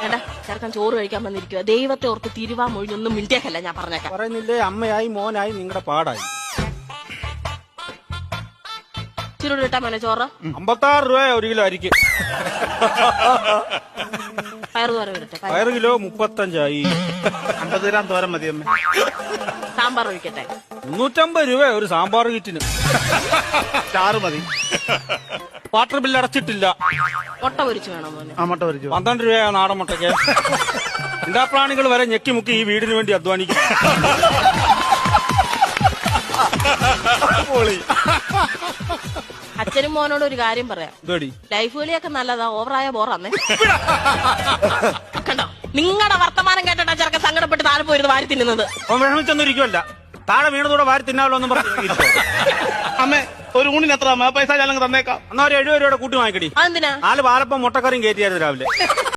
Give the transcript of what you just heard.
ഏടാ ചെറുക്കൻ ചോറ് കഴിക്കാൻ വന്നിരിക്കുക. ദൈവത്തെ ഓർത്ത് തിരുവാ മൊഴിഞ്ഞൊന്നും മിണ്ടിയേക്കല്ല ഞാൻ പറഞ്ഞേക്കാം. പറയുന്നില്ലേ, അമ്മയായി മോനായി നിങ്ങളുടെ പാടായി. ഇച്ചിരി ഇട്ടാ മോനെ ചോറ്. 56 രൂപ 1 കിലോ അരിക്ക്. പയറ് തോര വിടട്ടെ. പയറ് കിലോ 35 50 ഗ്രാം തോരൻ മതി അമ്മ. സാമ്പാർ ഒഴിക്കട്ടെ. 350 രൂപ ഒരു സാമ്പാർ കിറ്റിന്. ചാറ് മതി. വാട്ടർ ബില്ല് അടച്ചിട്ടില്ല. മുട്ട പൊരിച്ചു വേണം മോനെ. ആ മുട്ട പൊരിച്ചു. 12 രൂപ നാടൻ മുട്ടയ്ക്ക്. എന്താ പ്രാണികൾ വരെ ഞെക്കി മുക്കി ഈ വീടിന് വേണ്ടി അധ്വാനിക്കും. അച്ഛനും മോനോട് ഒരു കാര്യം പറയാം. ഇതോടി ലൈഫ് കളിയൊക്കെ നല്ലതാ, ഓവറായ ബോറാന്നേ. കണ്ടോ, നിങ്ങളുടെ വർത്തമാനം കേട്ടിട്ടാ ചെറുക്കൻ സങ്കടപ്പെട്ട് താഴെ പോയിരുന്നു വാരി തിന്നുന്നത്. അവൻ വിഷമിച്ചൊന്നും ഇരിക്കുമല്ല, താഴെ വീണതോടെ വാരി തിന്നാവല്ലോ എന്നും പറഞ്ഞു. അമ്മേ ഒരു ഊണിന് എത്ര പൈസ ഞാൻ തന്നേക്കാം. എന്നാ ഒരു 70 രൂപയുടെ കൂട്ടി വാങ്ങിക്കടി. അതെന്തിനാ? 4 പാലപ്പം മുട്ടക്കറിയും കയറ്റിയായിരുന്നു രാവിലെ.